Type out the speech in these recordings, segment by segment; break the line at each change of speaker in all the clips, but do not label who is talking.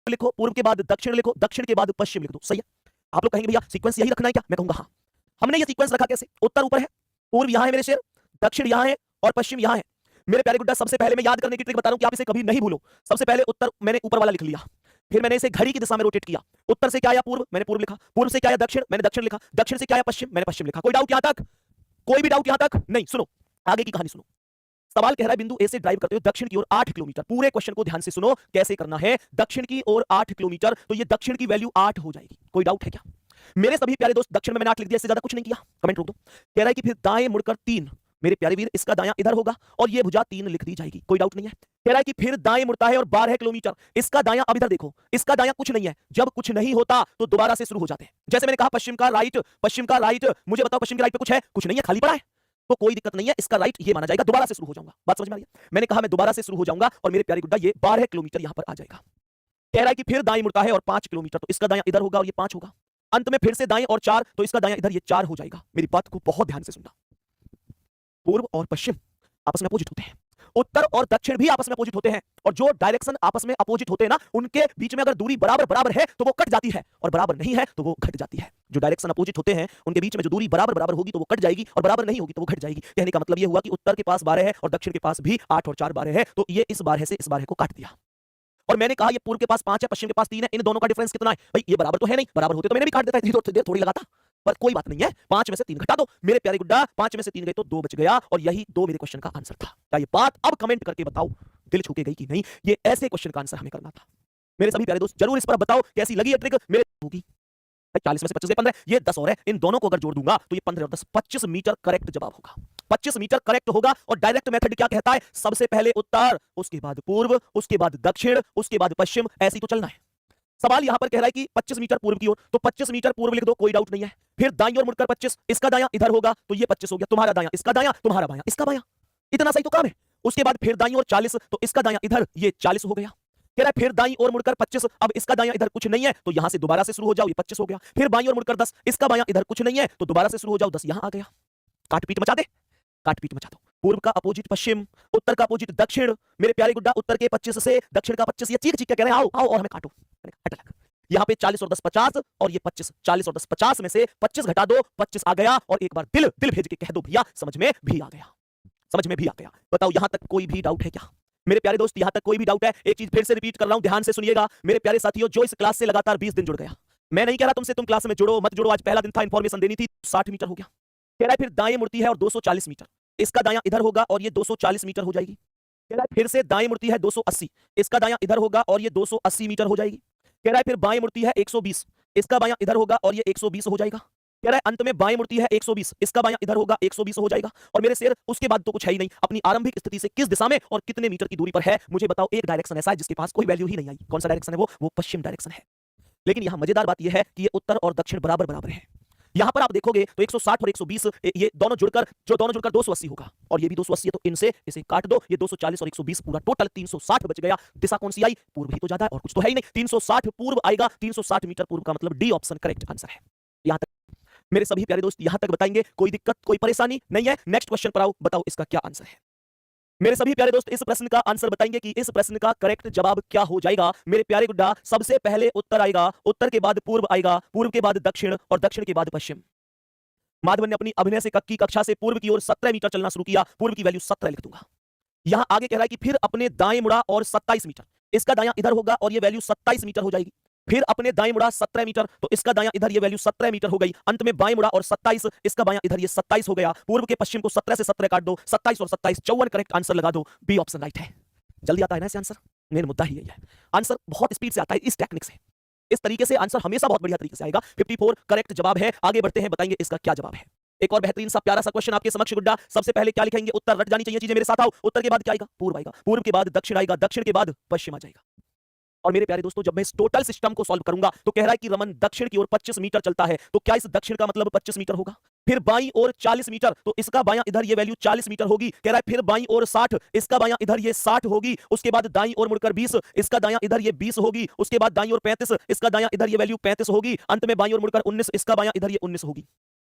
पूर्व लिखो, पूर्व के बाद दक्षिण लिखो, दक्षिण के बाद पश्चिम लिख दो। सही है? आप लोग कहेंगे भैया सीक्वेंस यही रखना है क्या? मैं कहूंगा हाँ। हमने ये सीक्वेंस रखा कैसे? उत्तर ऊपर है, पूर्व यहां है मेरे शेर, दक्षिण यहां है और पश्चिम यहां है। मेरे प्यारे गुड्डा, सबसे पहले मैं याद करने की ट्रिक बता रहा हूं कि आप इसे कभी नहीं भूलो। सबसे पहले उत्तर मैंने ऊपर वाला लिख लिया, फिर मैंने इसे घड़ी की दिशा में रोटेट किया। उत्तर से क्या आया? पूर्व, मैंने पूर्व लिखा। पूर्व से क्या आया? दक्षिण, मैंने दक्षिण लिखा। दक्षिण से क्या आया? पश्चिम, मैंने पश्चिम लिखा। कोई डाउट यहां तक? कोई भी डाउट यहां तक? नहीं। सुनो आगे की कहानी सुनो। सवाल कह रहा है बिंदु ए से ड्राइव करते हुए दक्षिण की ओर 8 किलोमीटर। पूरे क्वेश्चन को ध्यान से सुनो, कैसे करना है। दक्षिण की ओर 8 किलोमीटर, तो ये दक्षिण की वैल्यू 8 हो जाएगी। कोई डाउट है क्या? मेरे सभी प्यारे दोस्त, दक्षिण में मैंने 8 लिख दिया, इससे ज्यादा कुछ नहीं किया। कमेंट रोक दो। कह रहा है कि फिर दाएं मुड़कर 3। मेरे प्यारे वीर, इसका दायां इधर होगा और ये भुजा 3 लिख दी जाएगी। कोई डाउट नहीं है। कह रहा है कि फिर दाएं मुड़ता है और 12 किलोमीटर। इसका दायां, अब इधर देखो, इसका दायां कुछ नहीं है। जब कुछ नहीं होता तो दोबारा से शुरू हो जाते हैं। जैसे मैंने कहा पश्चिम का राइट, पश्चिम का राइट, मुझे बताओ पश्चिम के राइट पे कुछ है? कुछ नहीं है, खाली पड़ा है। तो कोई दिक्कत नहीं है, इसका राइट ये माना जाएगा। दोबारा से शुरू हो जाऊंगा। बात समझ में आ रही है? मैंने कहा मैं दोबारा से शुरू हो जाऊंगा और मेरे प्यारे गुड्डा ये 12 किलोमीटर यहां पर आ जाएगा। कह रहा है कि फिर दाएं मुड़ता है और 5 किलोमीटर, तो इसका दायां इधर होगा और ये 5 होगा। अंत में फिर से दाएं और 4, तो इसका दायां इधर, ये 4 हो जाएगा। मेरी बात को बहुत ध्यान से सुनना। पूर्व और पश्चिम आपस में अपोजिट होते हैं, उत्तर और दक्षिण भी आपस में अपोजिट होते हैं, और जो डायरेक्शन आपस में अपोजिट होते हैं ना, उनके बीच में अगर दूरी बराबर बराबर है तो वो कट जाती है, और बराबर नहीं है तो वो घट जाती है। जो डायरेक्शन अपोजिट होते हैं उनके बीच में जो दूरी बराबर बराबर होगी तो वो कट जाएगी, और बराबर नहीं होगी तो वो घट जाएगी। कहने का मतलब ये हुआ कि उत्तर के पास 12 है और दक्षिण के पास भी 8 और 4 12 है, तो ये इस 12 से इस 12 को काट दिया। और मैंने कहा ये पूर्व के पास 5 है, पश्चिम के पास 3 है, इन दोनों का डिफरेंस कितना है? भाई ये बराबर तो है नहीं, बराबर होते तो मैंने भी काट देता, इतनी देर थोड़ी लगाता। पर कोई बात नहीं है, 5 में से 3 घटा दो। मेरे प्यारे गुड्डा, 5 में से 3 गए तो 2 बच गया, और यही 2 मेरे क्वेश्चन का आंसर था। क्या ये बात अब कमेंट करके बताओ दिल छू के गई कि नहीं? ये ऐसे क्वेश्चन का आंसर हमें करना था। मेरे सभी प्यारे दोस्त, जरूर इस पर बताओ कैसी लगी ये ट्रिक। मेरे होगी 40 में से 25 गए 15, ये 10 और है। इन दोनों को अगर जोड़ दूंगा तो ये 15 और 10 25 मीटर करेक्ट जवाब होगा। 25 मीटर करेक्ट होगा। और डायरेक्ट मेथड क्या कहता है? सबसे पहले उत्तर, उसके बाद पूर्व, उसके बाद दक्षिण, उसके बाद पश्चिम, ऐसे ही तो चलना है। सवाल यहां पर कह रहा है कि 25 मीटर पूर्व की ओर, तो 25 मीटर पूर्व लिख दो, कोई डाउट नहीं है। फिर दाईं ओर मुड़कर 25, इसका दायां इधर होगा तो ये 25 हो गया। तुम्हारा दायां, इसका दायां, तुम्हारा बायां, इसका बायां। इतना सही तो काम है। उसके बाद फिर दाईं ओर 40, तो इसका दायां इधर, ये 40 हो गया। कह रहा है फिर दाईं ओर मुड़कर 25, अब इसका दायां इधर कुछ नहीं है तो यहां से दोबारा से शुरू हो जाओ, ये 25 हो गया। फिर बाईं ओर मुड़कर 10, इसका बायां इधर कुछ नहीं है तो दोबारा से शुरू हो जाओ, 10 यहां आ गया। काटपीट मचा दे, काटपीट मचा दो। पूर्व का अपोजिट पश्चिम, उत्तर का अपोजिट दक्षिण। मेरे प्यारे गुड्डा, उत्तर के 25 से दक्षिण का 25, ये चीख चीख के कह रहे हैं आओ आओ और हमें काटो। हट लग। यहाँ पे 40 और 10 50, और ये 25, 40 और 10 50 में से 25 घटा दो, 25 आ गया। और एक बार दिल दिल भेज के कह दो भैया समझ में भी आ गया, समझ में भी आ गया। बताओ यहां तक कोई भी डाउट है क्या? मेरे प्यारे दोस्त, यहां तक कोई भी डाउट है? एक चीज फिर से रिपीट कर रहा हूं, ध्यान से सुनिएगा मेरे प्यारे साथियों, जो इस क्लास से लगातार 20 दिन जुड़ गया। मैं नहीं कह रहा तुमसे तुम क्लास में जुड़ो मत जुड़ो, आज पहला दिन था, इंफॉर्मेशन देनी थी। 60 मीटर हो गया। कह रहा है फिर दाएं मुड़ती है और 240 मीटर, इसका दायां इधर होगा और ये 240 मीटर हो जाएगी। कह रहा है फिर से दाएं मुड़ती है 280, इसका दायां इधर होगा और ये 280 मीटर हो जाएगी। कह रहा है फिर बाएं मुड़ती है 120, इसका बायां इधर होगा और ये 120 हो जाएगा। कह रहा है अंत में बाएं मुड़ती है 120, इसका बायां इधर होगा, 120 हो जाएगा। और मेरे शेर, उसके बाद तो कुछ है ही नहीं। अपनी आरंभिक स्थिति से किस दिशा में और कितने मीटर की दूरी पर है मुझे बताओ। एक डायरेक्शन ऐसा है जिसके पास कोई वैल्यू ही नहीं आई। कौन सा डायरेक्शन है वो पश्चिम डायरेक्शन है। लेकिन यहां मजेदार बात यह है कि ये उत्तर और दक्षिण बराबर बराबर है। यहां पर आप देखोगे तो 160 और 120, ये दोनों जुड़कर 280 होगा, और ये भी 280 है, तो इनसे इसे काट दो, ये 240 और 120 पूरा टोटल 360 बच गया। दिशा कौन सी आई? पूर्व ही तो ज्यादा है, और कुछ तो है ही नहीं। 360 पूर्व आएगा, 360 मीटर पूर्व का मतलब डी ऑप्शन करेक्ट आंसर है। यहां तक मेरे सभी प्यारे दोस्त, यहां तक बताएंगे, कोई दिक्कत कोई परेशानी नहीं है? नेक्स्ट क्वेश्चन पर आओ, बताओ इसका क्या आंसर है। मेरे सभी प्यारे दोस्त इस प्रश्न का आंसर बताएंगे कि इस प्रश्न का करेक्ट जवाब क्या हो जाएगा। मेरे प्यारे गुड्डा, सबसे पहले उत्तर आएगा, उत्तर के बाद पूर्व आएगा, पूर्व के बाद दक्षिण, और दक्षिण के बाद पश्चिम। माधवन ने अपनी अभिनय से कक्की कक्षा से पूर्व की ओर 17 मीटर चलना शुरू किया, पूर्व की वैल्यू 17 लिख दूंगा। यहां आगे कह रहा है कि फिर अपने दाएं मुड़ा और 27 मीटर, इसका दायां इधर होगा और ये वैल्यू 27 मीटर हो जाएगी। फिर अपने दाएं मुड़ा 17 मीटर, तो इसका दायां इधर, ये वैल्यू 17 मीटर हो गई। अंत में बाएं मुड़ा और 27, इसका बायां इधर, ये 27 हो गया। पूर्व के पश्चिम को 17 से 17 काट दो, 27 और 27 54 करेक्ट आंसर लगा दो। बी ऑप्शन राइट है। जल्दी आता है ना ऐसे आंसर? मेन मुद्दा ही यही है, आंसर बहुत स्पीड से आता है इस टेक्निक से। इस तरीके से आंसर हमेशा बहुत बढ़िया तरीके से आएगा। 54 करेक्ट जवाब है। आगे बढ़ते हैं, बताएंगे इसका क्या जवाब है। एक और बेहतरीन सा प्यारा सा क्वेश्चन आपके समक्ष गुड्डा। सबसे पहले क्या लिखेंगे? उत्तर रट जानी चाहिए चीजें, मेरे साथ आओ। उत्तर के बाद क्या आएगा? पूर्व आएगा, पूर्व के बाद दक्षिण आएगा, दक्षिण के बाद पश्चिम आ जाएगा। और मेरे प्यारे दोस्तों, जब मैं इस टोटल सिस्टम को सॉल्व करूंगा तो कह रहा है कि रमन दक्षिण की ओर 25 मीटर चलता है, तो क्या इस दक्षिण का मतलब 25 मीटर होगा? फिर बाईं ओर 40 मीटर, तो इसका बायां इधर, ये वैल्यू 40 मीटर होगी। कह रहा है फिर बाईं ओर 60, इसका बायां इधर, ये 60 होगी। उसके बाद दाईं ओर मुड़कर 20, इसका दायां इधर, ये 20 होगी। उसके बाद दाईं ओर 35, इसका दायां इधर, ये वैल्यू 35 होगी। अंत में बाईं ओर मुड़कर 19, इसका बायां इधर, ये 19 होगी।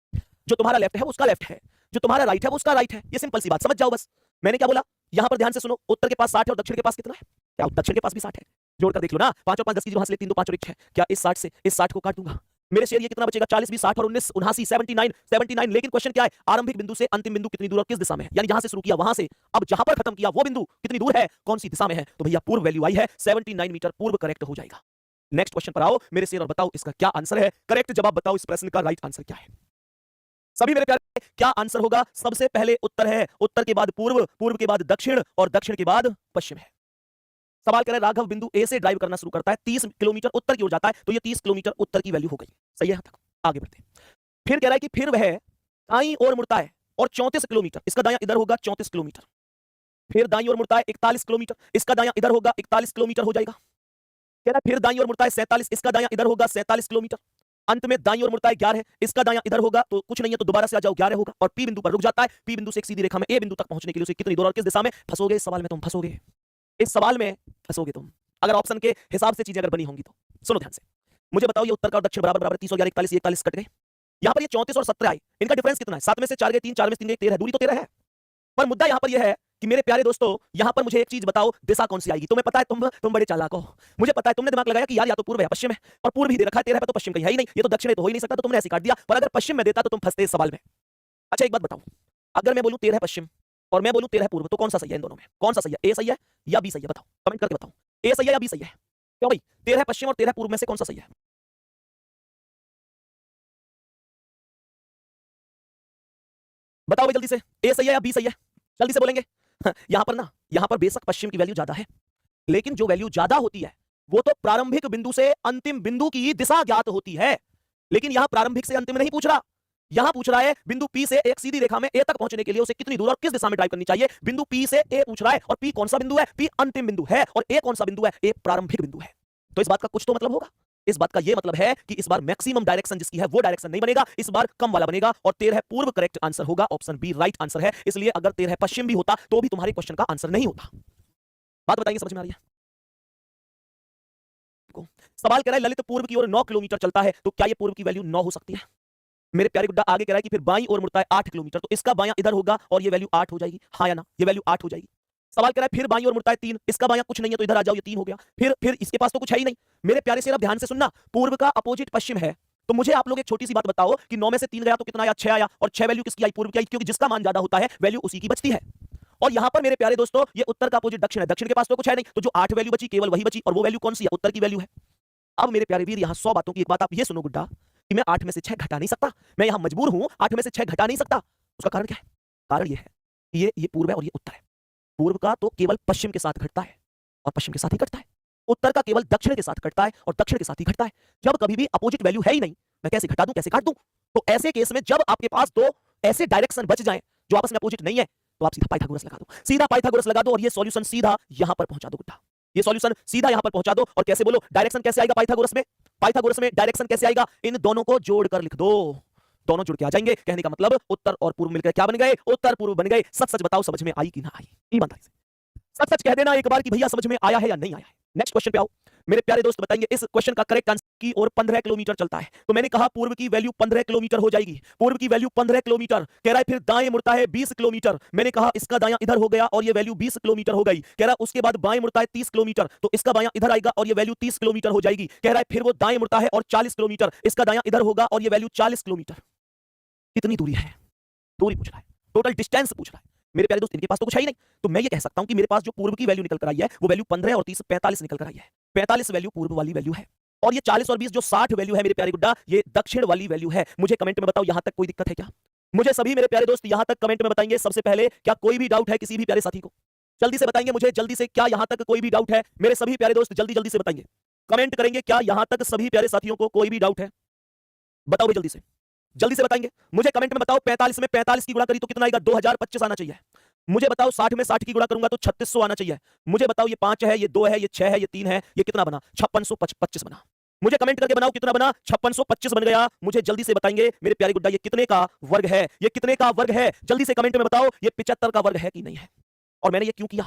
जो तुम्हारा लेफ्ट है वो उसका लेफ्ट है, जो तुम्हारा राइट है वो उसका राइट है। ये सिंपल सी बात, समझ जाओ बस। मैंने क्या बोला? यहां पर ध्यान से सुनो, उत्तर के पास 60 है और दक्षिण के पास कितना है? क्या दक्षिण के पास भी 60 है? जोड़कर देख लो ना, 5 और 5 10 की, वहां से 3 2 5 और 1 6, क्या इस 60 से इस 60 को काट दूंगा, मेरे शेर ये कितना बचेगा, 40 20 60 और 19 79 79 79। लेकिन क्वेश्चन क्या है, आरंभिक बिंदु से अंतिम बिंदु कितनी दूर और किस दिशा में है, यानी जहां से शुरू किया वहां से अब जहां पर खत्म किया वो बिंदु कितनी दूर है, कौन सी दिशा में है, तो भैया पूर्व वैल्यू आई है 79 मीटर, पूर्व करेक्ट हो जाएगा। नेक्स्ट क्वेश्चन पर आओ मेरे शेर और बताओ इसका क्या आंसर है, करेक्ट जवाब बताओ, इस प्रश्न का राइट आंसर क्या है सभी मेरे प्यारे, क्या आंसर होगा, सबसे पहले उत्तर है, उत्तर के बाद पूर्व, पूर्व के बाद दक्षिण और दक्षिण के बाद पश्चिम है। सवाल कर रहे राघव बिंदु ए से ड्राइव करना शुरू करता है, 30 किलोमीटर उत्तर की ओर जाता है, तो ये 30 किलोमीटर उत्तर की वैल्यू हो गई, सही है, आगे बढ़ते हैं। फिर कह रहा है कि फिर वह दाईं ओर मुड़ता है और 34 किलोमीटर, इसका दायां इधर होगा 34 किलोमीटर, फिर दाईं ओर मुड़ता है 41 किलोमीटर, इसका दायां इधर होगा 41 किलोमीटर हो जाएगा। कह रहा है फिर दाईं ओर मुड़ता है 47, इसका दायां इधर होगा 47 किलोमीटर, अंत में दाईं ओर मुड़ता है 11, इसका दायां इधर होगा, तो कुछ नहीं है तो दोबारा से आ जाओ 11 होगा, और पी बिंदु पर रुक जाता है, पी बिंदु से एक सीधी रेखा में ए बिंदु तक पहुंचने के लिए उसे कितनी दूर और किस दिशा में, फंसोगे इस सवाल में, तुम फंसोगे इस सवाल में, फंसोगे तुम अगर ऑप्शन के हिसाब से चीजें अगर बनी होंगी तो। सुनो ध्यान से, मुझे बताओ ये उत्तर का और दक्षिण बराबर बराबर, 30 और 11 41, 41 कट गए, यहां पर ये 34 और 17 आई, इनका डिफरेंस कितना है, 7 में से 4 गए 3, 4 में से 3 गए 13, दूरी तो 13 है, पर मुद्दा यहां पर यह है कि मेरे प्यारे दोस्तों यहां पर मुझे एक चीज बताओ, दिशा कौन सी आएगी, तुम्हें पता है, तुम बड़े चालाक हो, मुझे पता है तुमने दिमाग लगाया कि यार या तो पूर्व है पश्चिम है, और पूर्व ही दे रखा है 13 पे, तो पश्चिम कहीं है ही नहीं, ये तो दक्षिण है तो हो ही नहीं सकता, तो तुमने ऐसे काट दिया, पर अगर पश्चिम में देता तो तुम फंसते इस सवाल में। अच्छा एक बात बताओ, अगर मैं बोलूं 13 पश्चिम और मैं बोलूं 13 पूर्व, तो कौन सा सही है इन दोनों में, कौन सा सही है, ए सही है या बी सही है, बताओ कमेंट करके बताओ, ए सही है या बी सही है, क्यों भाई 13 पश्चिम और 13 पूर्व में से कौन सा सही है, बताओ भाई जल्दी से, ए सही है या बी सही है, जल्दी से बोलेंगे। यहां पर ना, यहां पर बेशक पश्चिम की वैल्यू ज्यादा है, लेकिन जो वैल्यू ज्यादा होती है वो तो प्रारंभिक बिंदु से अंतिम बिंदु की दिशा ज्ञात होती है, लेकिन यहां प्रारंभिक से अंतिम नहीं पूछ रहा, यहां पूछ रहा है बिंदु पी से एक सीधी रेखा में ए तक पहुंचने के लिए उसे कितनी दूर और किस दिशा में ड्राइव करनी चाहिए, बिंदु पी से ए पूछ रहा है, और पी कौन सा बिंदु है, पी अंतिम बिंदु है, और ए कौन सा बिंदु है, ए प्रारंभिक बिंदु है, तो इस बात का कुछ तो मतलब होगा, इस बात का यह मतलब है कि इस बार मैक्सिमम डायरेक्शन जिसकी है वो डायरेक्शन नहीं बनेगा, इस बार कम वाला बनेगा, और 13 पूर्व करेक्ट आंसर होगा, ऑप्शन बी राइट आंसर है, इसलिए अगर 13 पश्चिम भी होता तो भी तुम्हारे क्वेश्चन का आंसर नहीं होता। बात बताइए समझ में आ रही है को? सवाल कह रहा है ललित पूर्व की ओर 9 किलोमीटर चलता है, तो क्या ये पूर्व की वैल्यू 9 हो सकती है, मेरे प्यारे गुड्डा आगे कह रहा है कि फिर बाईं ओर मुड़ता है 8 किलोमीटर, तो इसका बायां इधर होगा और ये वैल्यू 8 हो जाएगी, हाँ या ना, ये वैल्यू 8 हो जाएगी। सवाल कह रहा है फिर बाईं ओर मुड़ता है 3, इसका बायां कुछ नहीं है तो इधर आ जाओ, ये 3 हो गया, फिर इसके पास तो कुछ है ही नहीं, मेरे प्यारे से अब ध्यान से सुनना, पूर्व का अपोजिट पश्चिम है, तो मुझे आप लोग एक छोटी सी बात बताओ कि 9 में से 3 गया तो कितना आया, 6 आया, और 6 वैल्यू किसकी आई, पूर्व की आई, क्योंकि जिसका मान ज्यादा होता है वैल्यू उसी की बचती है, और यहां पर मेरे प्यारे दोस्तों ये उत्तर का अपोजिट दक्षिण है, दक्षिण के पास तो कुछ है नहीं, तो जो 8 वैल्यू बची केवल वही बची, और वो वैल्यू कौन सी है, उत्तर की वैल्यू है। अब मेरे प्यारे वीर यहां 100 बातों की एक बात आप ये सुनो गुड्डा, कि मैं 8 में से 6 घटा नहीं सकता, मैं यहां मजबूर हूं 8 में से 6 घटा नहीं सकता, उसका कारण क्या है, कारण ये है कि ये पूर्व है और ये उत्तर है, पूर्व का तो केवल पश्चिम के साथ घटता है और पश्चिम के साथ ही घटता है, उत्तर का केवल दक्षिण के साथ घटता है और दक्षिण के साथ ही घटता है, जब कभी भी अपोजिट वैल्यू है ही नहीं, मैं कैसे घटा दूं कैसे काट दूं, तो ऐसे केस में जब आपके पास दो ऐसे डायरेक्शन बच जाएं जो आपस में अपोजिट नहीं है, तो आप सीधा पाइथागोरस लगा दो, सीधा पाइथागोरस लगा दो, और ये सॉल्यूशन सीधा यहां पर पहुंचा दो गुड्डा, ये सॉल्यूशन सीधा यहां पर पहुंचा दो, और कैसे बोलो डायरेक्शन कैसे आएगा पाइथागोरस में, पाइथागोरस में डायरेक्शन कैसे आएगा, इन दोनों को जोड़कर लिख दो, दोनों जुड़ के आ जाएंगे, कहने का मतलब उत्तर और पूर्व मिलकर क्या बन गए, उत्तर पूर्व बन गए। सच सच बताओ समझ में आई कि ना आई, ईमानदारी से सच सच कह देना एक बार कि भैया समझ में आया है या नहीं आया है। नेक्स्ट क्वेश्चन पे आओ मेरे प्यारे दोस्त, बताएंगे इस क्वेश्चन का करेक्ट आंसर की ओर 15 किलोमीटर चलता है, तो मैंने कहा पूर्व की वैल्यू 15 किलोमीटर हो जाएगी, पूर्व की वैल्यू 15 किलोमीटर, कह रहा है फिर दाएं मुड़ता है 20 किलोमीटर, मैंने कहा इसका दायां इधर हो गया और ये वैल्यू 20 किलोमीटर हो गई, कह रहा है उसके बाद बाएं मुड़ता है 30 किलोमीटर, तो इसका बायां इधर आएगा और ये वैल्यू 30 किलोमीटर हो जाएगी, कह रहा है फिर वो दाएं मुड़ता है और 40 किलोमीटर, इसका दायां इधर होगा और ये वैल्यू 40 किलोमीटर, कितनी दूरी है, दूरी पूछ रहा है, टोटल डिस्टेंस पूछ रहा है। मेरे प्यारे दोस्त इनके पास तो कुछ है ही नहीं, तो मैं ये कह सकता हूं कि मेरे पास जो पूर्व की वैल्यू निकल कर आई है वो वैल्यू 15 और 30 45 निकल कर आई है, 45 वैल्यू पूर्व वाली वैल्यू है, और ये 40 और 20 जो 60 वैल्यू है मेरे प्यारे गुड्डा, ये दक्षिण वाली वैल्यू है। मुझे कमेंट में बताओ यहां तक कोई दिक्कत है क्या, मुझे सभी मेरे प्यारे दोस्त यहां तक कमेंट में बताएंगे सबसे पहले, क्या कोई भी डाउट है किसी भी प्यारे साथी को, जल्दी से बताएंगे मुझे, जल्दी से, क्या यहां तक कोई भी डाउट है मेरे सभी प्यारे दोस्त, जल्दी जल्दी से बताएंगे, कमेंट करेंगे, क्या यहां तक सभी प्यारे साथियों को कोई भी डाउट है, बताओ जल्दी से, जल्दी से बताएंगे मुझे, कमेंट में बताओ 45 में 45 की गुणा करी तो कितना आएगा, 2025 आना चाहिए, मुझे बताओ 60 में 60 की गुणा करूंगा तो 3600 आना चाहिए, मुझे बताओ ये 5 है, ये 2 है, ये 6 है, ये 3 है, ये कितना बना, 5625 बना, मुझे कमेंट करके बनाओ कितना बना, 5625 बन गया, मुझे जल्दी से बताएंगे मेरे प्यारे गुड्डा ये कितने का वर्ग है, ये कितने का वर्ग है, जल्दी से कमेंट में बताओ ये 75 का वर्ग है कि नहीं है, और मैंने ये क्यों किया,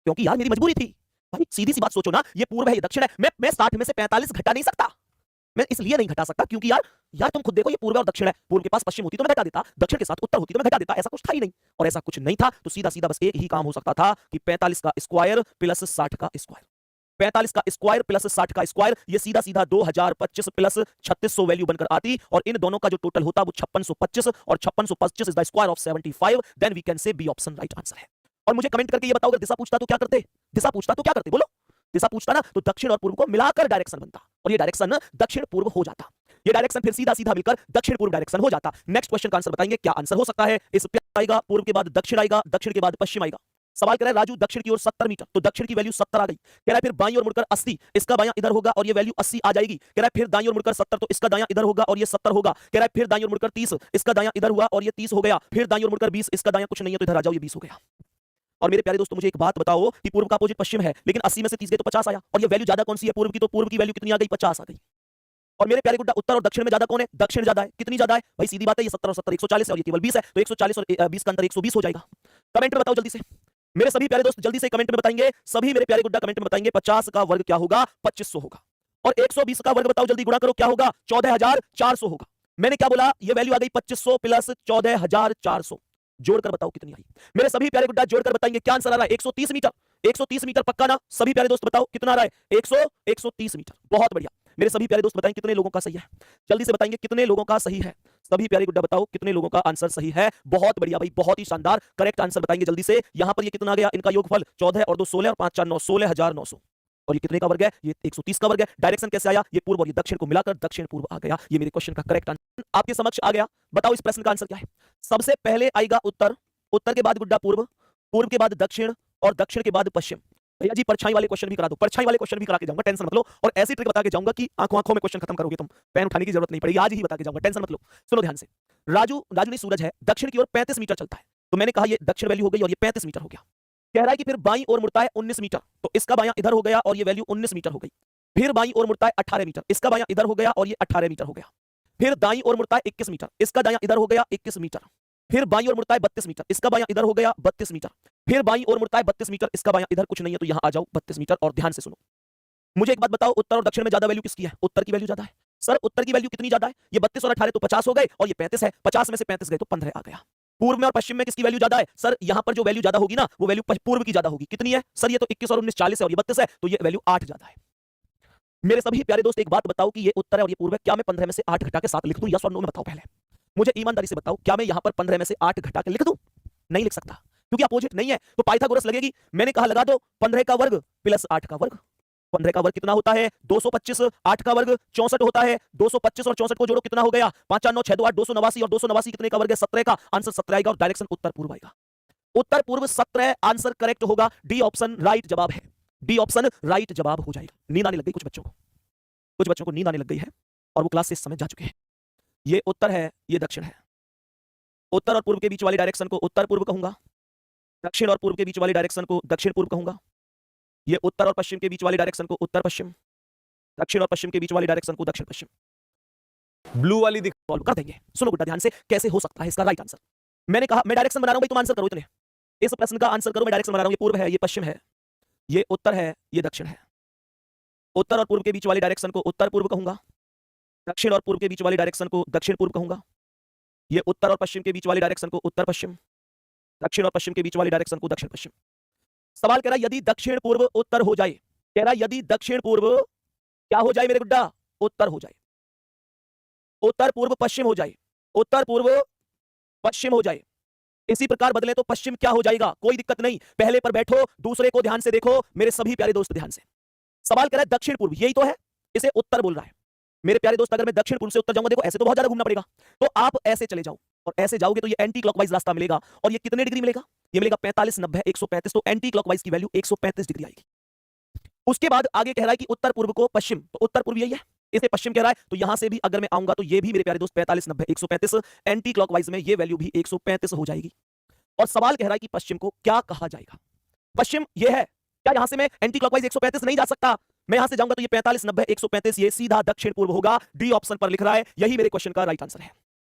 क्योंकि यार मेरी मजबूरी थी भाई, सीधी सी बात सोचो ना, ये पूर्व है ये दक्षिण है, मैं 60 में से 45 घटा नहीं सकता, मैं इसलिए नहीं घटा सकता क्योंकि यार तुम खुद देखो ये पूर्व और दक्षिण है, पूर्व के पास पश्चिम होती तो मैं घटा देता, दक्षिण के साथ उत्तर होती तो मैं घटा देता, ऐसा कुछ था ही नहीं, और ऐसा कुछ नहीं था तो सीधा सीधा बस एक ही काम हो सकता था कि 45 का स्क्वायर प्लस 60 का स्क्वायर, 45 का स्क्वायर प्लस 60 का स्क्वायर, ये सीधा सीधा 2025 प्लस 3600 वैल्यू बनकर आती, और इन दोनों का जो टोटल होता वो 5625, और 5625 is the square of 75, then we can say B option right answer है। और मुझे कमेंट करके ये बताओ, अगर दिशा पूछता तो क्या करते? दिशा पूछता तो क्या करते बोलो? दिशा पूछता ना तो दक्षिण और पूर्व को मिलाकर डायरेक्शन बनता, और ये डायरेक्शन दक्षिण पूर्व हो जाता, ये डायरेक्शन फिर सीधा सीधा मिलकर दक्षिण पूर्व डायरेक्शन हो जाता। नेक्स्ट क्वेश्चन का आंसर बताएंगे, क्या आंसर हो सकता है? इस पे आएगा, पूर्व के बाद दक्षिण आएगा, दक्षिण के बाद पश्चिम आएगा। सवाल कह रहा है राजू दक्षिण की ओर 70 मीटर, तो दक्षिण की वैल्यू 70 आ गई। कह रहा है फिर बाईं ओर मुड़कर 80, इसका बायां इधर होगा और ये वैल्यू 80 आ जाएगी। कह रहा है फिर दाईं ओर मुड़कर 70, तो इसका दायां इधर होगा और ये 70 होगा। कह रहा है फिर दाईं ओर मुड़कर 30, इसका दायां इधर हुआ और ये 30 हो गया। फिर दाईं ओर मुड़कर 20, इसका दायां कुछ नहीं है तो इधर आ जाओ, ये 20 हो गया। और मेरे प्यारे दोस्तों मुझे एक बात बताओ कि पूर्व का अपोजिट पश्चिम है, लेकिन 80 में से 30 गए तो 50 आया, और ये वैल्यू ज्यादा कौन सी है? पूर्व की। तो पूर्व की वैल्यू कितनी आ गई? 50 आ गई। और मेरे प्यारे गुड्डा उत्तर और दक्षिण में ज्यादा कौन है? दक्षिण ज्यादा है। कितनी ज्यादा है भाई? सीधी बात है, ये 70 और 70 140 है, और ये केवल 20 है, तो 140 और 20 का अंतर 120 हो जाएगा। कमेंट में बताओ जल्दी से मेरे सभी प्यारे दोस्त, जल्दी से कमेंट में बताएंगे, सभी मेरे प्यारे गुड्डा कमेंट में बताएंगे 50 का वर्ग क्या होगा? 2500 होगा। और 120 का वर्ग बताओ जल्दी, गुणा करो, क्या होगा? 14400 होगा। मैंने क्या बोला? ये वैल्यू आ गई 2500 प्लस 14400, जोड़कर बताओ कितनी आई? मेरे सभी प्यारे गुड्डा जोड़कर बताएंगे क्या आंसर आ रहा है? 130 मीटर। 130 मीटर पक्का ना? सभी प्यारे दोस्त बताओ कितना आ रहा है? 130 मीटर। बहुत बढ़िया। मेरे सभी प्यारे दोस्त बताएं कितने लोगों का सही है, जल्दी से बताएंगे कितने लोगों का सही है। सभी प्यारे गुड्डा बताओ कितने लोगों का आंसर सही है। बहुत बढ़िया भाई, बहुत ही शानदार, करेक्ट आंसर बताएंगे जल्दी से। यहां पर ये कितना आ गया? इनका योगफल 14 और 2 16 और 5 4 9 16900, और ये कितने का वर्ग है? ये 130 का वर्ग है। डायरेक्शन कैसे आया? ये पूर्व और ये दक्षिण को मिलाकर दक्षिण पूर्व आ गया। ये मेरे क्वेश्चन का करेक्ट आंसर आपके समक्ष आ गया। बताओ इस प्रश्न का आंसर क्या है? सबसे पहले आएगा उत्तर, उत्तर के बाद गुड्डा पूर्व, पूर्व के बाद दक्षिण, और दक्षिण के बाद पश्चिम। भैया जी परछाई वाले क्वेश्चन भी करा दो, परछाई वाले क्वेश्चन भी करा के जाऊंगा, टेंशन मत लो। और ऐसी ट्रिक बता के जाऊंगा कि आंखों आंखों में क्वेश्चन खत्म करोगे तुम, पेन उठाने की जरूरत नहीं पड़ेगी, आज ही बता के जाऊंगा, टेंशन मत लो। सुनो ध्यान से, राजू नहीं सूरज है, दक्षिण की ओर 35 मीटर चलता है, तो मैंने कहा ये दक्षिण वैल्यू हो गई और ये 35 मीटर हो गया। कह रहा है कि फिर बाईं ओर मुड़ता है 19 मीटर, तो इसका बायां इधर हो गया और ये वैल्यू 19 मीटर हो गई। फिर बाईं ओर मुड़ता है 18 मीटर, इसका बायां इधर हो गया और ये 18 मीटर हो गया। फिर दाईं ओर मुड़ता है 21 मीटर, इसका दायां इधर हो गया 21 मीटर। फिर बाईं ओर मुड़ता है 32 मीटर, इसका बायां इधर हो गया 32 मीटर। फिर बाईं ओर मुड़ता है 32 मीटर, इसका बायां इधर कुछ नहीं है तो यहां आ जाओ 32 मीटर। और ध्यान से सुनो, मुझे एक बात बताओ, उत्तर और दक्षिण में ज्यादा वैल्यू किसकी है? उत्तर की वैल्यू ज्यादा है। सर उत्तर की वैल्यू कितनी ज्यादा है? ये 32 और 18 तो 50 हो गए, और ये 35 है, 50 में से 35 गए तो 15 आ गया। पूर्व में और पश्चिम में किसकी वैल्यू ज्यादा है? सर यहां पर जो वैल्यू ज्यादा होगी ना वो वैल्यू पूर्व की ज्यादा होगी। कितनी है? सर ये तो 21 और 19 40 है, और ये 32 है, तो ये वैल्यू 8 ज्यादा है। मेरे सभी प्यारे दोस्त एक बात बताओ कि ये उत्तर है और ये पूर्व है, क्या मैं 15 में से 8 घटा के 7 लिख दूं? यस और नो में बताओ पहले मुझे ईमानदारी से बताओ, क्या मैं यहां पर 15 में से 8 घटा के लिख दूं? नहीं लिख सकता, क्योंकि अपोजिट नहीं है, तो पाइथागोरस लगेगी। मैंने कहा लगा दो 15 का वर्ग प्लस 8 का वर्ग। 15 का वर्ग कितना होता है? 225। 8 का वर्ग 64 होता है। 225 और 64 को जोड़ो, कितना हो गया? 5 4 9 6 2 8 289, और 289 कितने का वर्ग है? 17 का। आंसर 17 आएगा और डायरेक्शन उत्तर पूर्व आएगा। उत्तर पूर्व 17 आंसर करेक्ट होगा। डी ऑप्शन राइट जवाब है, डी ऑप्शन राइट जवाब हो जाएगा। नींद आने लग गई कुछ बच्चों को, कुछ बच्चों को नींद आने लग गई है और वो क्लास से इस समय जा चुके हैं। ये उत्तर है, ये दक्षिण है। उत्तर और पूर्व के बीच वाले डायरेक्शन को उत्तर पूर्व कहूंगा, दक्षिण और पूर्व के बीच वाले डायरेक्शन को दक्षिण पूर्व कहूंगा। ये उत्तर और पश्चिम के बीच वाले डायरेक्शन को उत्तर पश्चिम, दक्षिण और पश्चिम के बीच वाले डायरेक्शन को दक्षिण पश्चिम। ब्लू वाली दिख सॉल्व कर देंगे। सुनो बेटा ध्यान से, कैसे हो सकता है इसका राइट आंसर? मैंने कहा मैं डायरेक्शन बना रहा हूं भाई, तुम आंसर करो इतने, इस प्रश्न का आंसर करो। मैं डायरेक्शन बना रहा हूं, ये पूर्व है, ये पश्चिम है, ये उत्तर है, ये दक्षिण है। उत्तर और पूर्व के बीच वाले डायरेक्शन को उत्तर पूर्व कहूंगा, दक्षिण और पूर्व के बीच वाले डायरेक्शन को दक्षिण पूर्व कहूंगा। ये उत्तर और पश्चिम के बीच वाले डायरेक्शन को उत्तर पश्चिम, दक्षिण और पश्चिम के बीच वाले डायरेक्शन को दक्षिण पश्चिम। सवाल कह रहा है यदि दक्षिण पूर्व उत्तर हो जाए, कह रहा है यदि दक्षिण पूर्व क्या हो जाए मेरे गुड्डा? उत्तर हो जाए। उत्तर पूर्व पश्चिम हो जाए, उत्तर पूर्व पश्चिम हो जाए, इसी प्रकार बदले तो पश्चिम क्या हो जाएगा? कोई दिक्कत नहीं, पहले पर बैठो, दूसरे को ध्यान से देखो। मेरे सभी प्यारे दोस्त ध्यान से, सवाल कह रहा है दक्षिण पूर्व, यही तो है, इसे उत्तर बोल रहा है। मेरे प्यारे दोस्त अगर मैं दक्षिण पूर्व से उत्तर जाऊंगा, देखो ऐसे तो बहुत ज्यादा घूमना पड़ेगा, तो आप ऐसे चले जाओ, और ऐसे जाओगे तो ये एंटी क्लॉकवाइज रास्ता मिलेगा। और ये कितने डिग्री मिलेगा? ये मिलेगा 45 90 135, तो एंटी क्लॉकवाइज की वैल्यू 135 डिग्री आएगी। उसके बाद आगे कह रहा है कि उत्तर पूर्व को पश्चिम, तो उत्तर पूर्व यही है, इसे पश्चिम कह रहा है, तो यहां से भी अगर मैं आऊंगा तो ये भी मेरे प्यारे दोस्त 45 90 135, एंटी क्लॉकवाइज में ये वैल्यू भी 135 हो जाएगी। और सवाल कह रहा है कि पश्चिम को क्या कहा जाएगा? पश्चिम ये है, क्या यहां से मैं एंटी क्लॉकवाइज 135 नहीं जा सकता? मैं यहां से जाऊंगा तो ये 45 90 135 ये सीधा दक्षिण पूर्व होगा। डी ऑप्शन पर लिख रहा है, यही मेरे क्वेश्चन का राइट आंसर है,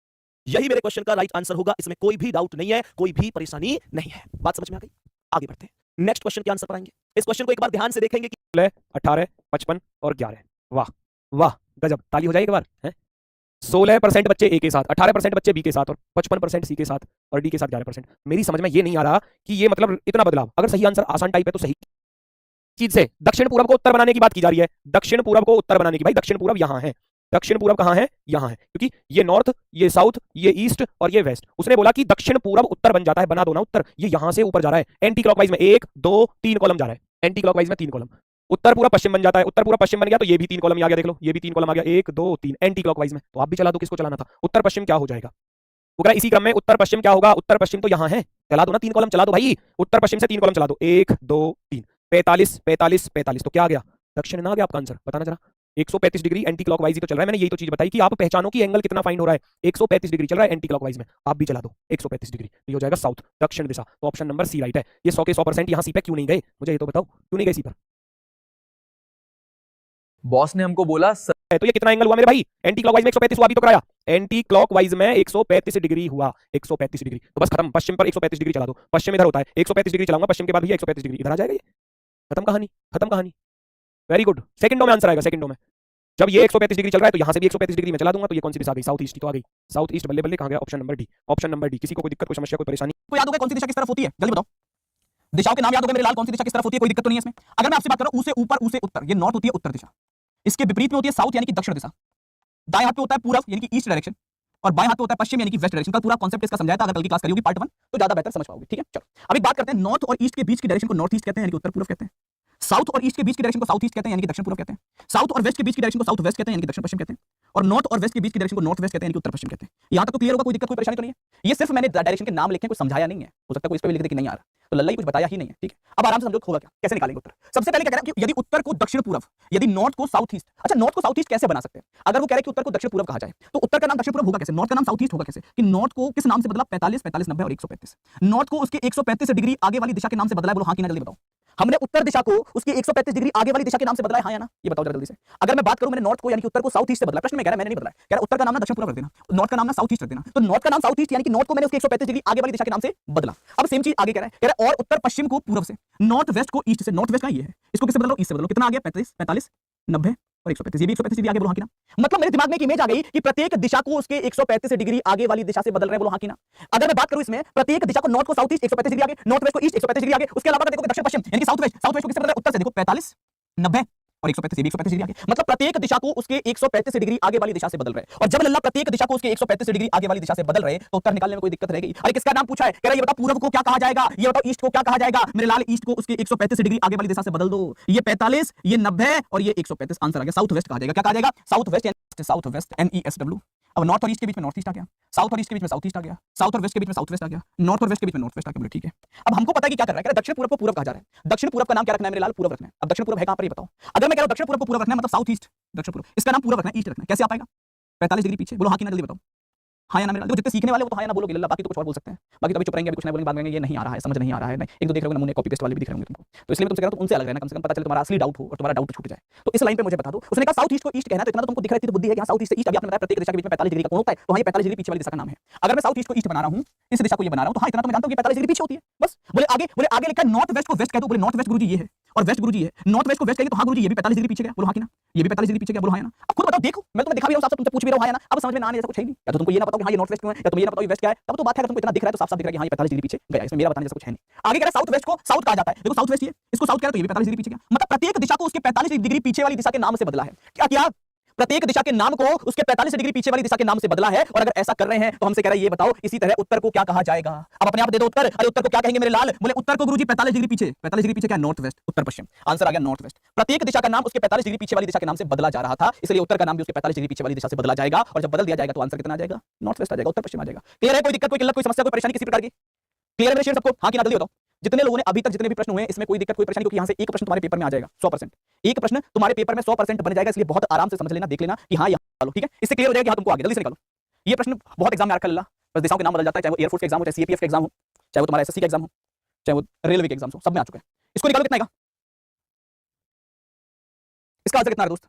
यही मेरे क्वेश्चन का राइट आंसर होगा, इसमें कोई भी डाउट नहीं है, कोई भी परेशानी नहीं है। बात समझ में आ गई? आगे बढ़ते हैं, नेक्स्ट क्वेश्चन के आंसर पर आएंगे। इस क्वेश्चन को एक बार ध्यान से देखेंगे कि
18 55 और 11। वाह वाह गजब, ताली हो जाएगी एक बार है। 16% बच्चे ए के साथ, 18% बच्चे बी के साथ, और 55% सी के साथ, और डी के साथ 11%। मेरी समझ में ये नहीं आ रहा कि ये मतलब इतना बदलाव। अगर सही आंसर आसान टाइप है तो सही चीज से दक्षिण पूर्व को उत्तर बनाने की बात की जा रही है, दक्षिण पूर्व को उत्तर बनाने की। भाई दक्षिण पूर्व यहां है, दक्षिण पूर्व कहां है, यहां है, क्योंकि ये नॉर्थ, ये साउथ, ये ईस्ट और ये वेस्ट। उसने बोला कि दक्षिण पूर्व उत्तर बन जाता है, बना दो ना उत्तर। ये यहां से ऊपर जा रहा है एंटी क्लॉकवाइज में, 1 2 3 कॉलम जा रहा है, एंटी क्लॉकवाइज में 3 कॉलम। उत्तर पूर्व पश्चिम बन जाता है, उत्तर पूर्व पश्चिम बन गया तो ये भी 3 कॉलम आ गया, देख लो ये भी 3 कॉलम आ गया, 1 2 3 एंटी क्लॉकवाइज में। तो आप भी चला दो, किसको चलाना था, उत्तर पश्चिम क्या हो जाएगा। वो कह रहा है इसी क्रम में उत्तर पश्चिम क्या होगा, उत्तर पश्चिम तो यहां है, चला दो ना 3 कॉलम, चला दो भाई, उत्तर पश्चिम से 3 कॉलम चला दो, 1 2 3 45 45 45। तो क्या आ गया, दक्षिण ना आ गया आपका आंसर, बताना जरा। 135 डिग्री एंटी क्लॉकवाइज ही तो चल रहा है, मैंने यही तो चीज बताई कि आप पहचानो कि एंगल कितना फाइंड हो रहा है। 135 डिग्री चल रहा है एंटी क्लॉकवाइज में, आप भी चला दो 135 डिग्री, तो ये हो जाएगा साउथ, दक्षिण दिशा। तो ऑप्शन नंबर सी राइट है। ये 100 के 100% यहां सी पे क्यों नहीं गए, मुझे ये तो बताओ, क्यों नहीं गए सी पर।
बॉस ने हमको बोला
तो ये कितना एंगल हुआ मेरे भाई, एंटी क्लॉकवाइज में 135 हुआ, अभी तो कराया, एंटी क्लॉकवाइज में 135 डिग्री हुआ, 135 डिग्री। तो बस खत्म, पश्चिम पर 135 डिग्री चला दो, पश्चिम इधर होता है, 135 डिग्री चलाऊंगा पश्चिम के बाद भैया 135 डिग्री इधर आ जाएगा, ये खत्म कहानी, खत्म कहानी। वेरी गुड, सेकंडों में आंसर आएगा, सेकंडों में। जब ये 135 डिग्री चल रहा है तो यहां से भी 135 डिग्री में चला दूंगा, तो ये कौन सी दिशा आ गई, साउथ ईस्ट तो आ गई, साउथ ईस्ट। बल्ले बल्ले कहां गया, option number D, option number D. किसी को कोई दिक्कत, कोई समस्या, कोई परेशानी
को याद होगा कौन सी दिशा किस तरफ होती है, जल्दी बताओ। दिशाओं के नाम याद होगा मेरे लाल, कौन सी दिशा किस तरफ होती है, कोई दिक्कत तो नहीं है इसमें। अगर मैं आपसे बात करूं ऊ से ऊपर, ऊ से उत्तर, ये नॉर्थ होती है उत्तर दिशा, इसके विपरीत में होती है साउथ यानी कि दक्षिण दिशा, दाएं हाथ पे होता है पूरब यानी कि ईस्ट डायरेक्शन, और बाएं हाथ पे होता है पश्चिम यानी कि वेस्ट डायरेक्शन। का पूरा कॉन्सेप्ट इसका समझाया था, अगर कल की क्लास करी होगी पार्ट 1 तो ज्यादा बेहतर समझ पाओगे, ठीक है। चलो अब एक बात करते हैं, नॉर्थ और ईस्ट के बीच की डायरेक्शन को नॉर्थ ईस्ट कहते हैं यानी कि उत्तर पूर्व कहते हैं, साउथ और ईस्ट के बीच की डायरेक्शन को साउथ ईस्ट कहते हैं यानी कि दक्षिण पूर्व कहते हैं, साउथ और वेस्ट के बीच की डायरेक्शन को साउथ वेस्ट कहते हैं यानी कि दक्षिण पश्चिम कहते हैं, और नॉर्थ और वेस्ट के बीच की डायरेक्शन को नॉर्थ वेस्ट कहते हैं यानी कि उत्तर पश्चिम कहते हैं। यहां तक तो क्लियर होगा, कोई दिक्कत कोई परेशानी तो नहीं है। ये सिर्फ मैंने डायरेक्शन के नाम लिखे, कुछ समझाया नहीं है, हो सकता है कोई इस पे भी लिख दे कि नहीं आ रहा, तो लल्ला ही कुछ बताया ही नहीं है, ठीक है। अब आराम से समझो होगा क्या, कैसे निकालेंगे उत्तर। सबसे पहले क्या कह रहा है कि यदि उत्तर को दक्षिण पूर्व, यदि नॉर्थ को साउथ ईस्ट। अच्छा, नॉर्थ को साउथ ईस्ट कैसे बना सकते हैं, अगर वो कह रहे हैं कि उत्तर को दक्षिण पूर्व कहा जाए तो उत्तर का नाम दक्षिण पूर्व होगा कैसे, नॉर्थ का नाम साउथ ईस्ट होगा कैसे, कि नॉर्थ को किस नाम से बदला, 45 45 90 और 135। नॉर्थ को उसके 135 डिग्री आगे वाली दिशा के नाम से बदला है, बोलो हां कि ना, जल्दी बताओ। हमने उत्तर दिशा को उसके 135 डिग्री आगे वाली दिशा के नाम से बदला है, हां या ना, ये बताओ जरा जल्दी से। अगर मैं बात करूं, मैंने नॉर्थ को यानी कि उत्तर को साउथ ईस्ट से बदला, प्रश्न में कह रहा है मैंने नहीं बदला, कह रहा उत्तर का नाम ना दक्षिण पूर्व रख देना, नॉर्थ का नाम ना साउथ ईस्ट रख देना। तो नॉर्थ का नाम साउथ ईस्ट यानी कि नॉर्थ को मैंने उसके 135 डिग्री आगे वाली दिशा के नाम से बदला। अब सेम चीज आगे कह रहा है और उत्तर पश्चिम को पूर्व से, नॉर्थ वेस्ट को ईस्ट से, नॉर्थ वेस्ट का ये है, इसको किससे बदलो, ईस्ट से बदलो। कितना आ गया, 35 45 90 और 135, ये भी 135 डिग्री आगे, बोलो हां कि ना। मतलब मेरे दिमाग में एक इमेज आ गई कि प्रत्येक दिशा को उसके 135 डिग्री आगे वाली दिशा से बदल रहे हैं, बोलो हां कि ना। अगर मैं बात करूं इसमें, प्रत्येक दिशा को नॉर्थ को साउथ ईस्ट 135 डिग्री आगे, नॉर्थ वेस्ट को ईस्ट 135 डिग्री आगे, उसके अलावा देखो दक्षिण पश्चिम यानी कि साउथ वेस्ट, साउथ वेस्ट को किससे बदल रहा है, उत्तर से, देखो 45 90 और 135, ये भी 135 डिग्री आगे, मतलब प्रत्येक दिशा को उसके 135 डिग्री आगे वाली दिशा से बदल रहे हैं। और जब लल्ला प्रत्येक दिशा को उसके 135 डिग्री आगे वाली दिशा से बदल रहे तो उत्तर निकालने में कोई दिक्कत रहेगी। अरे किसका नाम पूछा है, कह रहा ये बताओ पूर्व को क्या कहा जाएगा, ये बताओ ईस्ट को क्या कहा जाएगा। मेरे लाल ईस्ट को उसके 135 डिग्री आगे वाली दिशा से बदल दो, ये 45 ये 90 और ये 135, आंसर आ गया साउथ वेस्ट कहा जाएगा। क्या कहा जाएगा, south west, south west NESW। अब नॉर्थ और ईस्ट के बीच में नॉर्थ ईस्ट आ गया, साउथ और ईस्ट के बीच में साउथ ईस्ट आ गया, साउथ और वेस्ट के बीच में साउथ वेस्ट आ गया, नॉर्थ और वेस्ट के बीच में नॉर्थ वेस्ट आ गया, ठीक है। अब हमको पता है कि क्या कर रहा है, दक्षिण पूर्व को पूर्व कहा जा रहा है, दक्षिण पूर्व का नाम क्या रखना है मेरे लाल, पूर्व रखना है। अब दक्षिण पूर्व है कहां पर, ये बताओ। अगर मैं कह रहा हूं दक्षिण पूर्व को पूर्व रखना है, मतलब साउथ ईस्ट दक्षिण पूर्व, इसका नाम पूर्व रखना है, ईस्ट रखना है, कैसे आ पाएगा, 45 डिग्री पीछे, बोलो हां कि ना, जल्दी बताओ। हाँ या ना मेरे, देखो जितने सीखने वाले वो तो हाँ या ना बोलोगे, बाकी तो कुछ और बोल सकते हैं, बाकी तो अभी चुप रहेंगे, अभी कुछ नहीं बोलेंगे, बाद में ये नहीं आ रहा है, समझ नहीं आ रहा है, एक दो देख रहे हो नमूने, कॉपी पेस्ट वाले भी दिख रहे होंगे तुमको, तो इसलिए मैं तुमसे कह रहा हूं उनसे अलग रहना, कम से कम पता चले तुम्हारा असली डाउट हो और तुम्हारा डाउट छूट जाए। तो इस लाइन पे मुझे बता दो, उसने कहा साउथ ईस्ट को ईस्ट कहना है, तो इतना तो तुमको दिख रहा है, तो बुद्धि है कि साउथ ईस्ट से ईस्ट। अभी आपने बताया प्रत्येक दिशा के बीच में 45 डिग्री का कोण होता है, तो हाँ ये 45 डिग्री पीछे वाली दिशा का नाम है। अगर मैं साउथ ईस्ट को ईस्ट बना रहा हूं, इस दिशा को ये बना रहा हूं, तो हाँ इतना तो मैं जानता हूं कि 45 डिग्री पीछे होती है, बस। बोले आगे लिखा है नॉर्थ वेस्ट को वेस्ट कह दो, बोले नॉर्थ वेस्ट गुरुजी ये है और वेस्ट गुरुजी ये है, नॉर्थ वेस्ट को वेस्ट कहेंगे तो हाँ गुरुजी ये भी 45 डिग्री पीछे गया, बोलो हाँ कि ना, ये भी 45 डिग्री पीछे गया, बोलो हाँ या ना। अब खुद बताओ, देखो मैं तुम्हें दिखा भी रहा हूं, साफ तुमसे पूछ भी रहा हूं हाँ या ना, अब समझ में ना आने जैसा कुछ है नहीं, या तो तुमको ये ना बताओ कि हाँ ये नॉर्थ वेस्ट क्यों है, या तुम ये ना बताओ वेस्ट क्या है, तब तो बात है। अगर तुमको इतना दिख रहा है तो साफ साफ दिख रहा है कि हाँ ये 45 डिग्री पीछे गया, इसमें मेरा बताने जैसा कुछ है नहीं। आगे कह रहा है साउथ वेस्ट को साउथ कहा जाता है, देखो साउथ वेस्ट ये, इसको साउथ कह रहा है तो ये भी 45 डिग्री पीछे गया, मतलब प्रत्येक दिशा को उसके 45 डिग्री पीछे वाली दिशा के नाम से बदला है। क्या किया, प्रत्येक दिशा के नाम को उसके 45 डिग्री पीछे वाली दिशा के नाम से बदला है। और अगर ऐसा कर रहे हैं तो हमसे कह रहा है ये बताओ इसी तरह उत्तर को क्या कहा जाएगा। अब अपने आप दे दो उत्तर। अरे उत्तर को क्या कहेंगे मेरे लाल, बोले उत्तर को गुरुजी 45 डिग्री पीछे, 45 डिग्री पीछे क्या, नॉर्थ वेस्ट, उत्तर पश्चिम, आंसर आ गया नॉर्थ वेस्ट। प्रत्येक दिशा का नाम उसके 45 डिग्री पीछे वाली दिशा के नाम से बदला जा रहा था, इसलिए उत्तर का नाम भी उसके 45 डिग्री पीछे वाली दिशा से बदला जाएगा। और जब बदल दिया जाएगा तो आंसर कितना आ जाएगा, नॉर्थ वेस्ट आ जाएगा, उत्तर पश्चिम आ जाएगा। क्लियर है, कोई दिक्कत, कोई किल्लत, कोई समस्या, कोई परेशानी किसी प्रकार की, क्लियर है मेरे शेर सबको, हाँ कि ना, जल्दी बताओ। जितने लोगों ने अभी तक जितने भी प्रश्न हुए हैं इसमें कोई दिक्कत कोई परेशानी, क्योंकि यहां से एक प्रश्न तुम्हारे पेपर में आ जाएगा 100%, एक प्रश्न तुम्हारे पेपर में 100% बन जाएगा, इसलिए बहुत आराम से समझ लेना, देख लेना कि हाँ यहाँ, ठीक है, इससे क्लियर हो जाएगा कि हाँ तुमको आगे, जल्दी से निकालो। ये प्रश्न बहुत एग्जाम में आ रखा, बस दिशाओं के नाम बदल जाता है, चाहे वो एयरफोर्स का एग्जाम हो, चाहे सीएपीएफ का एग्जाम हो, चाहे वो तुम्हारा एसएससी का एग्जाम हो, चाहे वो रेलवे के एग्जाम हो, सब में आ चुका है। इसको निकालो, कितना आएगा, इसका आंसर कितना है दोस्त,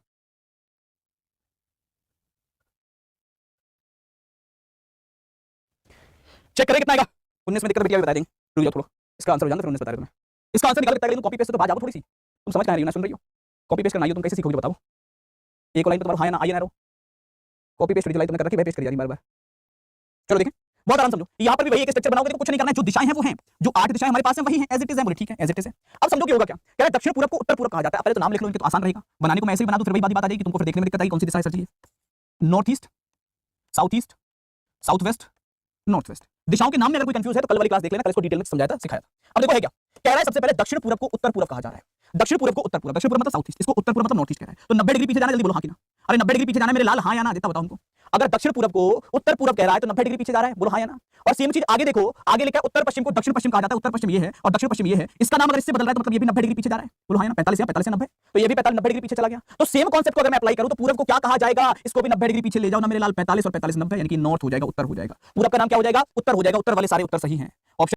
चेक करें कितना आएगा। 19 में दिक्कत बिटिया बता देंगे, रुक जाओ थोड़ा, इसका आंसर हो जाना, फिर 19 बता रहे तुम्हें। इसका आंसर निकाल के तुम कॉपी पेस्ट तो बात जाओ थोड़ी सी, तुम समझ नहीं रही हो ना, सुन रही हो, कॉपी पेस्ट करना है तुम कैसे सीखोगे बताओ। एक लाइन तो तुम्हारा हाँ या ना, आइए ना, कॉपी पेस्ट वाली तुमने कर रखी है, पेस्ट कर जा रही बार बार। चलो देखें,
बहुत आराम समझो, यहाँ पर भी वही एक स्ट्रक्चर बनाओगे तो कुछ नहीं करना है, जो दिशाएं हैं वो हैं, जो 8 दिशाएं हमारे पास हैं वही हैं, एज इट इज है, बोले ठीक है, एज इट इज है। अब समझो कि होगा क्या, कह रहा है दक्षिण पूरब को उत्तर पूरब कहा जाता है। पहले तो नाम लिख लो इनके तो आसान रहेगा, बनाने को मैं ऐसे ही बना दूं फिर वही बात आ जाएगी, तुमको फिर देखने में दिक्कत आएगी कौन सी दिशा सही है। North east, south east, south west, north west. दिशाओं के नाम में अगर कोई कंफ्यूज है तो कल वाली क्लास देख लेना, कल इसको डिटेल में समझाया था, सिखाया था। अब देखो है क्या, कह रहा है सबसे पहले दक्षिण पूरब को उत्तर पूरब कहा जा रहा है। दक्षिण पूरब को उत्तर पूरब, दक्षिण पूरब मतलब साउथ ईस्ट, इसको उत्तर पूरब मतलब नॉर्थ ईस्ट कह रहा है। तो 90 डिग्री पीछे जाना, जल्दी बोलो हाँ कि ना। अरे 90 डिग्री पीछे जाना मेरे लाल, हाँ या ना, देता बताओ उनको। अगर दक्षिण पूरब को उत्तर पूरब कह रहा है तो 90 डिग्री पीछे जा रहा है, बोलो हाँ या ना। और सेम चीज आगे देखो, आगे लिखा है उत्तर पश्चिम को दक्षिण पश्चिम कहा जाता है, उत्तर पश्चिम ये है और दक्षिण पश्चिम ये है। इसका नाम अगर इससे बदल रहा है तो मतलब ये भी 90 डिग्री पीछे जा रहा है, बोलो हाँ या ना। 45 या 90, तो ये भी 45 90 डिग्री पीछे चला गया। तो सेम कॉन्सेप्ट को अगर मैं अप्लाई करूं तो पूरब को क्या कहा जाएगा, इसको भी 90 डिग्री पीछे ले जाओ ना मेरे लाल, 45 और 45 90, यानी कि नॉर्थ हो जाएगा, उत्तर हो जाएगा। पूरब का नाम क्या हो जाएगा, उत्तर हो जाएगा। उत्तर वाले सारे उत्तर सही हैं। ऑप्शन